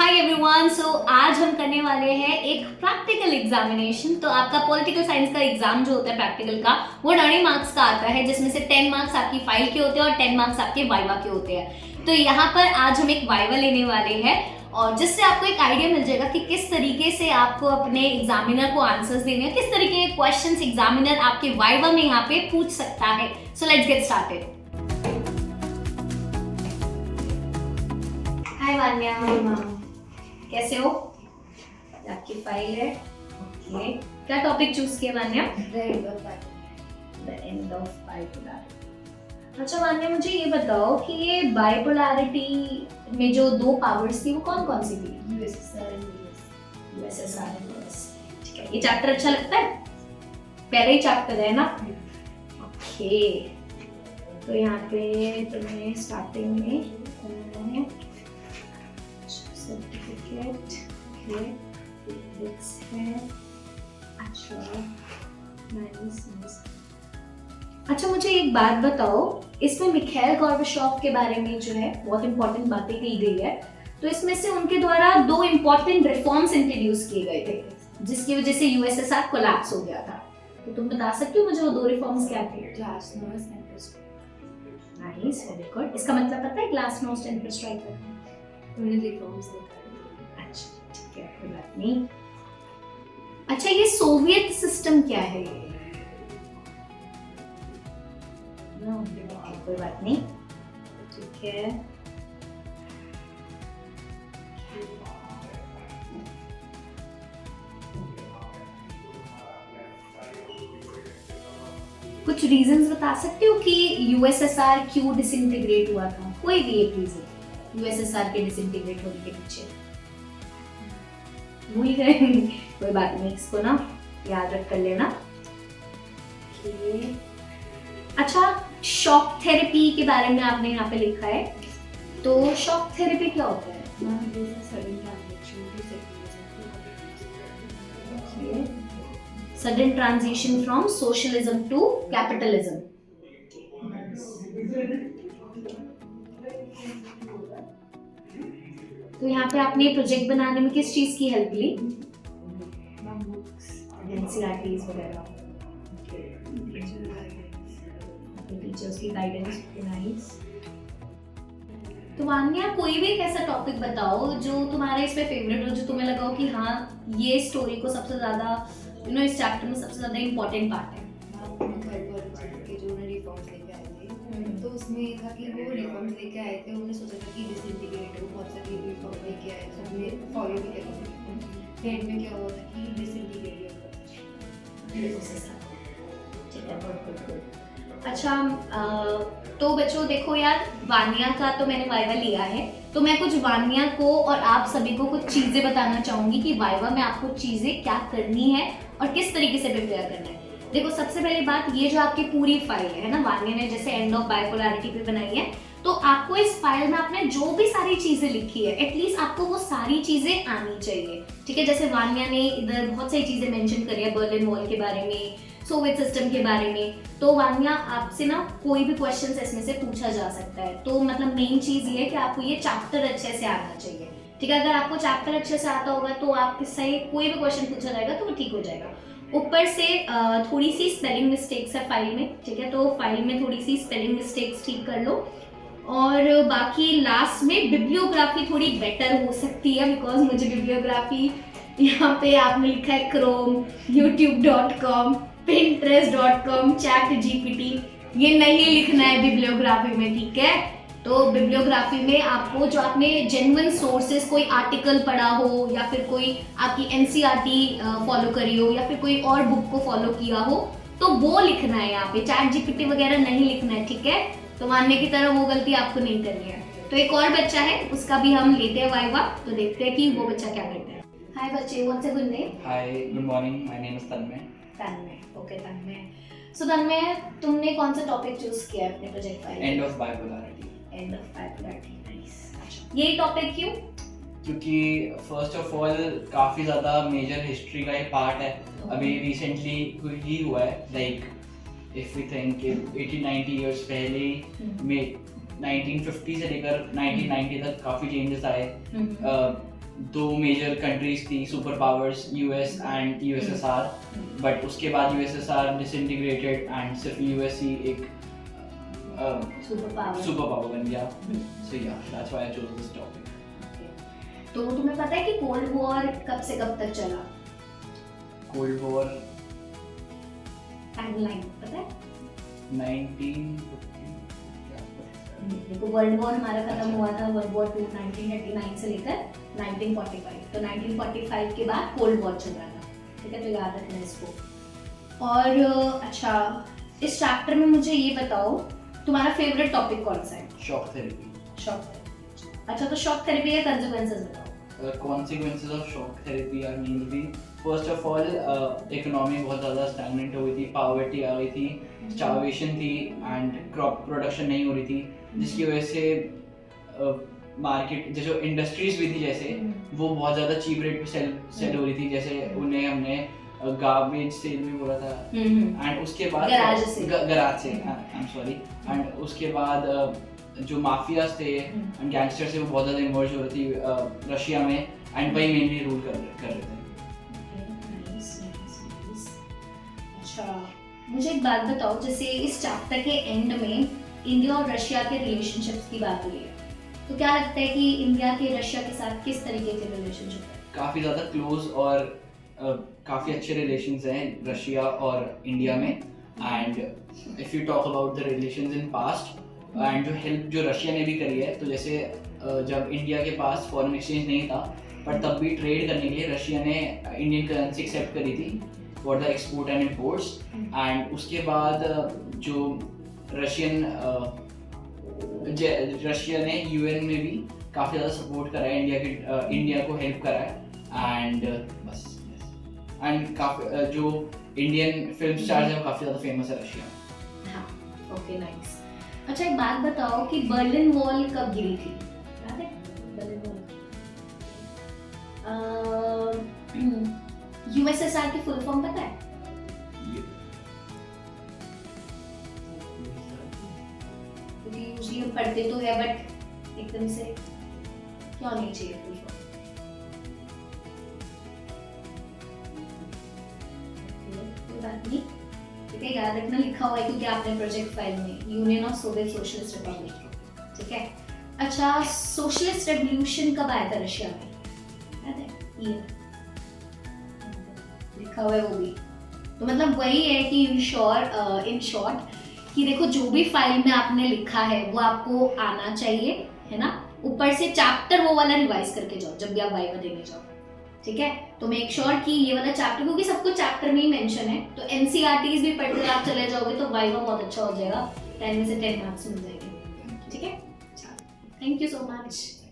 Hi everyone, सो आज हम करने वाले हैं एक प्रैक्टिकल एग्जामिनेशन। तो आपका पॉलिटिकल साइंस का एग्जाम जो होता है प्रैक्टिकल का, वो 90 मार्क्स का आता है, जिसमें से 10 मार्क्स आपकी फाइल के होते हैं और 10 मार्क्स आपके वाइवा के होते हैं। तो यहाँ पर आज हम एक वाइवा लेने वाले हैं, और जिससे आपको एक आइडिया मिल जाएगा कि किस तरीके से आपको अपने एग्जामिनर को आंसर्स देने हैं, किस तरीके के क्वेश्चंस एग्जामिनर आपके वाइवा में यहाँ पे पूछ सकता है। So let's get started. Hi Vanya, कैसे हो? आपकी फाइल है। ओके, क्या टॉपिक चूज किया Vanya? The end of bipolarity. अच्छा वान्या, मुझे ये बताओ कि ये बाइपोलैरिटी में जो दो पावर्स थी वो कौन कौन सी थी? USSR and US. ठीक है, ये चैप्टर अच्छा लगता है? पहले ही चैप्टर है ना? ओके, तो यहाँ पे तुम्हें स्टार्टिंग में करना है सर्टिफिकेट है। अच्छा, मुझे एक बात बताओ, इसमें मिखाइल गोर्बाचोव के बारे में जो है बहुत इंपॉर्टेंट बातें कही गई है। तो इसमें से उनके द्वारा दो इंपॉर्टेंट रिफॉर्म्स इंट्रोड्यूस किए गए थे, जिसकी वजह से यूएसएसआर कोलैप्स हो गया था। तो तुम बता सकते हो मुझे वो दो रिफॉर्म्स क्या थे? Glasnost and perestroika. Nice, very good. इसका मतलब पता है ग्लासनोस्ट एंड पेरेस्ट्रोइका? उन्होंने रिफॉर्म्स देखा। अच्छा, ठीक है, कोई बात नहीं। अच्छा, ये सोवियत सिस्टम क्या है? कोई बात नहीं, ठीक है। कुछ रीजंस बता सकते हो कि यूएसएसआर क्यों डिसइंटीग्रेट हुआ था? कोई भी एक रीजन यूएसएसआर के डिसइंटीग्रेट होने के पीछे भूल गए? कोई बात नहीं, इसको ना याद रख कर लेना। अच्छा, शॉक थेरेपी के बारे में आपने यहाँ पे लिखा है, तो शॉक थेरेपी क्या होता है? Sudden transition from socialism to capitalism. तो यहाँ पे आपने प्रोजेक्ट बनाने में किस चीज की हेल्प ली? एनसीईआरटीज वगैरह, टीचर्स की गाइडेंस। नाइस। तो वान्या, कोई भी एक ऐसा टॉपिक बताओ जो तुम्हारा इसमें फेवरेट हो, जो तुम्हें लगा हो कि हाँ, ये स्टोरी को सबसे ज्यादा इस चैप्टर में सबसे ज्यादा इम्पोर्टेंट पार्ट है। के जो उन्होंने रिफॉर्म्स लेके आए थे, तो उसमें ये था कि वो रिफॉर्म्स लेके आए थे, उन्होंने सोचा था कि डिसइंटीग्रेट हो, बहुत सारी रिफॉर्म लेके आए थे, हमने फॉलो भी किया था। फिर में क्या हुआ था कि डिसइंटीग्रेट हो गया। अच्छा, तो बच्चों देखो यार, वान्या का तो मैंने वाइवा लिया है, तो मैं कुछ वान्या को और आप सभी को कुछ चीजें बताना चाहूंगी कि वाइवा में आपको चीजें क्या करनी है और किस तरीके से प्रिपेयर करना है। देखो, सबसे पहली बात, ये जो आपकी पूरी फाइल है ना, वान्या ने जैसे एंड ऑफ बाइपोलैरिटी पे बनाई है, तो आपको इस फाइल में आपने जो भी सारी चीजें लिखी है, एटलीस्ट आपको वो सारी चीजें आनी चाहिए। ठीक है, जैसे वान्या ने इधर बहुत सारी चीजें मेंशन करी है, बर्लिन वॉल के बारे में, सोवियत सिस्टम के बारे में। तो वान्या, आपसे ना कोई भी क्वेश्चन इसमें से पूछा जा सकता है। तो मतलब मेन चीज ये है कि आपको ये चैप्टर अच्छे से आना चाहिए। ठीक है, अगर आपको चैप्टर अच्छे से आता होगा तो आपसे कोई भी क्वेश्चन पूछा जाएगा तो वो ठीक हो जाएगा। ऊपर से थोड़ी सी स्पेलिंग मिस्टेक्स है फाइल में, ठीक है, तो फाइल में थोड़ी सी स्पेलिंग मिस्टेक्स ठीक कर लो। और बाकी लास्ट में बिब्लियोग्राफी थोड़ी बेटर हो सकती है, बिकॉज मुझे बिब्लियोग्राफी यहाँ पे आपने लिखा है क्रोम, youtube.com, pinterest.com, ChatGPT, ये नहीं लिखना है बिब्लियोग्राफी में। ठीक है, तो बिब्लियोग्राफी में आपको जो आपने जेन्युइन सोर्सेस, कोई आर्टिकल पढ़ा हो या फिर कोई आपकी एनसीईआरटी फॉलो करी हो या फिर कोई और बुक को फॉलो किया हो, तो वो लिखना है यहाँ पे। ChatGPT वगैरह नहीं लिखना है, ठीक है? तो मानने की तरह वो गलती आपको नहीं करनी है। तो एक और बच्चा है, उसका भी हम लेते हैं वाइवा, तो देखते हैं कि वो बच्चा क्या करता है। हाय बच्चे, what's your good name? Hi, good morning, my name is Tanmay. Tanmay, okay Tanmay. So Tanmay, तुमने कौन सा टॉपिक चूज किया है अपने project file? End of bipolarity. End of bipolarity, nice. अच्छा, ये टॉपिक क्यों? क्योंकि फर्स्ट ऑफ ऑल काफ़ी ज़्यादा मेजर हिस्ट्री का एक पार्ट है। अभी रिसेंटली ही हुआ है, like if we think 80-90 years पहले में 1950 से लेकर 1990 तक काफ़ी चेंजेस आए। दो मेजर कंट्रीज थी super powers US and USSR, but उसके बाद यूएसएसआर डिसइंटीग्रेटेड एंड सिर्फ यूएस ही एक सुपर पावर बन गया. सो या that's why I chose this topic. तो तुम्हें पता है कि कोल्ड वॉर कब से कब तक चला? कोल्ड वॉर टाइमलाइन पता है? 1950. देखो वर्ल्ड वॉर हमारा खत्म हुआ था वर्ल्ड वॉर 2 1939 से लेकर 1945. तो 1945 के बाद कोल्ड वॉर चल रहा था. ठीक है, तो याद रखना इसको. और अच्छा, इस चैप्टर में मुझे ये बताओ तुम्हारा फेवरेट टॉपिक कौन सा है? Shock therapy. Shock therapy. अच्छा, तो शॉक थेरेपी के कंसेक्वेंसेस बताओ. Consequences of shock therapy are mainly first of all economy बहुत ज़्यादा स्टैग्नेंट हो गई थी, पॉवर्टी आ गई थी, स्टार्वेशन थी एंड क्रॉप प्रोडक्शन नहीं हो रही थी, जिसकी वजह से मार्केट जो इंडस्ट्रीज भी थी जैसे वो बहुत ज़्यादा चीप रेट पे सेल हो रही थी. जैसे उन्हें हमने गार्बेज सेल भी बोला था एंड उसके बाद गराज से आई एम सॉरी. एंड उसके बाद जो माफियाज थे एंड गैंगस्टर्स थे वो बहुत ज़्यादा इमर्ज हो रही थी रशिया में एंड वही मेनली रूल कर रहे थे. अच्छा, मुझे एक बात बताओ, जैसे इस चैप्टर के एंड में इंडिया और रशिया के रिलेशनशिप्स की बात हुई है, तो क्या लगता है कि इंडिया के रशिया के साथ किस तरीके के रिलेशनशिप है? काफ़ी ज़्यादा क्लोज और काफ़ी अच्छे रिलेशंस हैं रशिया और इंडिया में. And if you talk about the relations in past and जो हेल्प जो रशिया ने भी करी है, तो जैसे जब इंडिया के पास फॉरेन एक्सचेंज नहीं था पर तब भी ट्रेड करने के लिए रशिया ने इंडियन करेंसी एक्सेप्ट करी थी for the export and imports. And उसके बाद जो रशिया ने यूएन में भी काफ़ी ज़्यादा सपोर्ट करा है, इंडिया को हेल्प करा है. एंड बस एंड काफ़ी जो इंडियन फिल्म स्टार्स हैं वो काफ़ी ज़्यादा फेमस है रशिया में. हाँ, ओके, नाइस. अच्छा, एक बात बताओ कि बर्लिन वॉल कब गिरी थी? याद है बर्लिन वॉल? यूएसएसआर की फुल फॉर्म पता है? क्योंकि यूजुअली हम पढ़ते तो है बट एकदम से क्यों नहीं चाहिए फुल फॉर्म? कोई बात नहीं, ठीक है, याद रखना लिखा हुआ है क्योंकि आपने प्रोजेक्ट फाइल में union of Soviet socialist Republic. ठीक है. अच्छा, सोशलिस्ट रेवोल्यूशन कब आया था रशिया में? याद है? ये लिखा हुआ है वो भी. तो मतलब वही है कि इन शॉर्ट कि देखो जो भी फाइल में आपने लिखा है वो आपको आना चाहिए, है ना. ऊपर से चैप्टर वो वाला रिवाइज करके जाओ जब भी आप वाइवा देने जाओ. ठीक है, तो मेक श्योर कि ये वाला चैप्टर, क्योंकि सबको चैप्टर में ही मेंशन है, तो एनसीईआरटीज भी पढ़ते आप चले जाओगे तो वाइवा बहुत अच्छा हो जाएगा. 10 में से 10 मार्क्स मिल जाएंगे. ठीक है, थैंक यू सो मच.